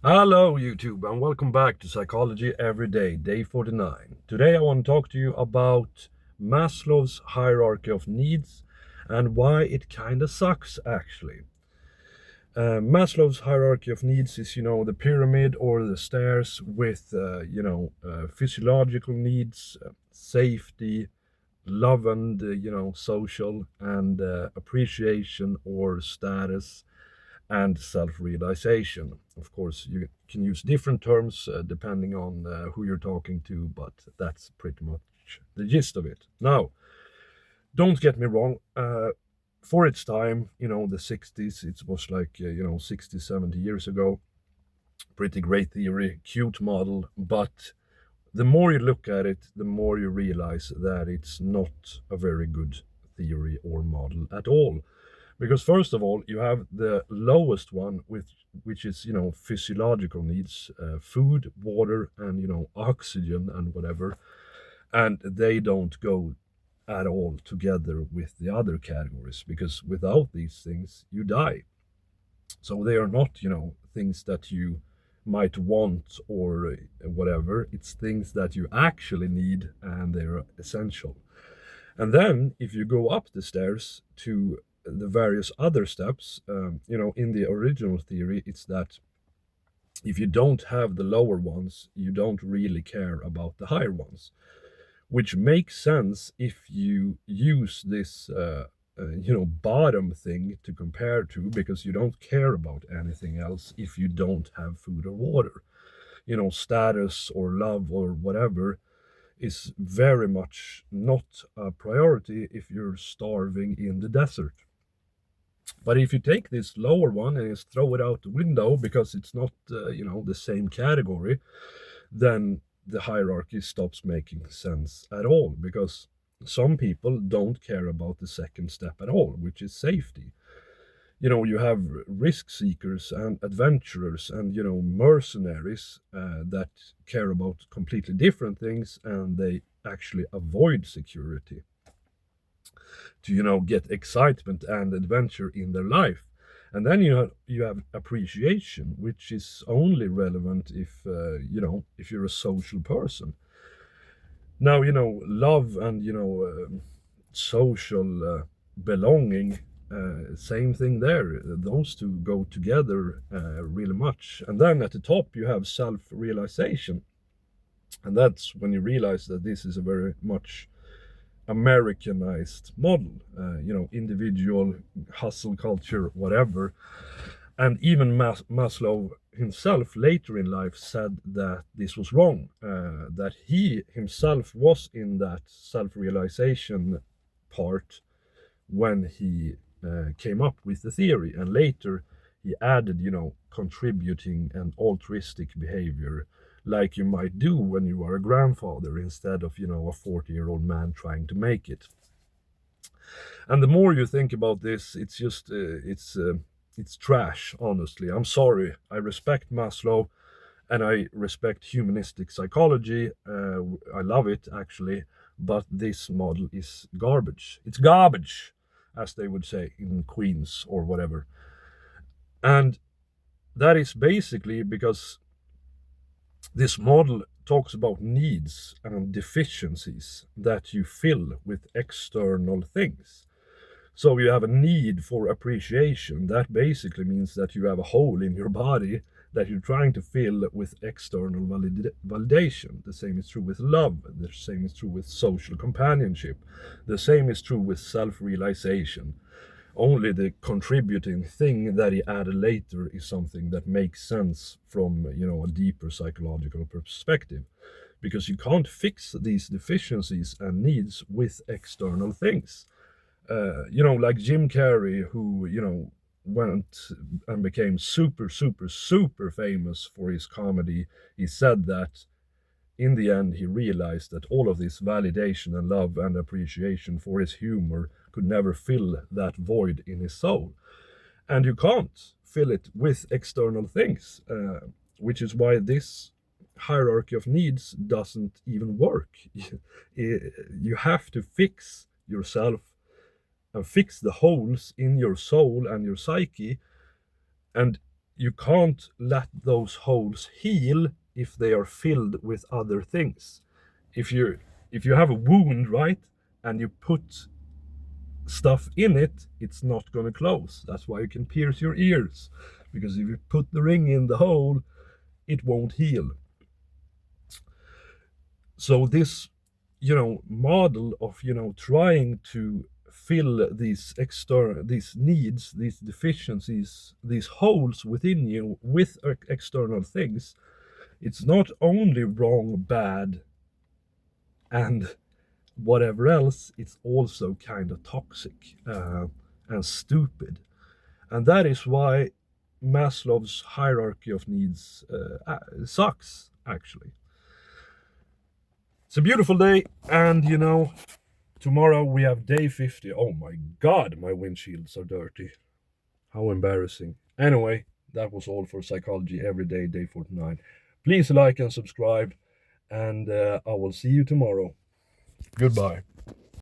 Hello YouTube and welcome back to Psychology Every Day, day 49. Today I want to talk to you about Maslow's hierarchy of needs and why it kinda sucks actually. Maslow's hierarchy of needs is, the pyramid or the stairs with, physiological needs, safety, love and, social and appreciation or status and self-realization. Of course, you can use different terms depending on who you're talking to, but that's pretty much the gist of it. Now, don't get me wrong. For its time, the 60s, it was like, 60, 70 years ago. Pretty great theory, cute model, but the more you look at it, the more you realize that it's not a very good theory or model at all. Because first of all, you have the lowest one, which is physiological needs, food, water, and oxygen and whatever, and they don't go at all together with the other categories because without these things you die. So they are not things that you might want or whatever. It's things that you actually need and they're essential. And then if you go up the stairs to the various other steps, in the original theory, it's that if you don't have the lower ones, you don't really care about the higher ones, which makes sense if you use this, bottom thing to compare to, because you don't care about anything else if you don't have food or water. Status or love or whatever is very much not a priority if you're starving in the desert. But if you take this lower one and just throw it out the window because it's not, the same category, then the hierarchy stops making sense at all because some people don't care about the second step at all, which is safety. You have risk seekers and adventurers and mercenaries that care about completely different things, and they actually avoid security to get excitement and adventure in their life. And then you have appreciation, which is only relevant if if you're a social person. Now love and social belonging, same thing there. Those two go together really much. And then at the top you have self-realization, and that's when you realize that this is a very much Americanized model, individual hustle culture, whatever. And even Maslow himself later in life said that this was wrong, that he himself was in that self realization part when he came up with the theory. And later he added, contributing and altruistic behavior, like you might do when you are a grandfather instead of, a 40-year-old man trying to make it. And the more you think about this, it's just, it's trash, honestly. I'm sorry. I respect Maslow and I respect humanistic psychology. I love it, actually. But this model is garbage. It's garbage, as they would say in Queens or whatever. And that is basically because this model talks about needs and deficiencies that you fill with external things. So you have a need for appreciation. That basically means that you have a hole in your body that you're trying to fill with external validation. The same is true with love. The same is true with social companionship. The same is true with self-realization. Only the contributing thing that he added later is something that makes sense from a deeper psychological perspective, because you can't fix these deficiencies and needs with external things. Like Jim Carrey, who went and became super super super famous for his comedy. He said that in the end, he realized that all of this validation and love and appreciation for his humor could never fill that void in his soul. And you can't fill it with external things, which is why this hierarchy of needs doesn't even work. You have to fix yourself and fix the holes in your soul and your psyche. And you can't let those holes heal if they are filled with other things. If you have a wound, right, and you put stuff in it, it's not going to close. That's why you can pierce your ears, because if you put the ring in the hole, it won't heal. So this, model of, trying to fill these needs, these deficiencies, these holes within you with external things, it's not only wrong, bad, and whatever else, it's also kind of toxic and stupid. And that is why Maslow's hierarchy of needs sucks, actually. It's a beautiful day, and tomorrow we have day 50. Oh my god, my windshields are dirty. How embarrassing. Anyway, that was all for Psychology Every Day, day 49. Please like and subscribe, and I will see you tomorrow. Goodbye.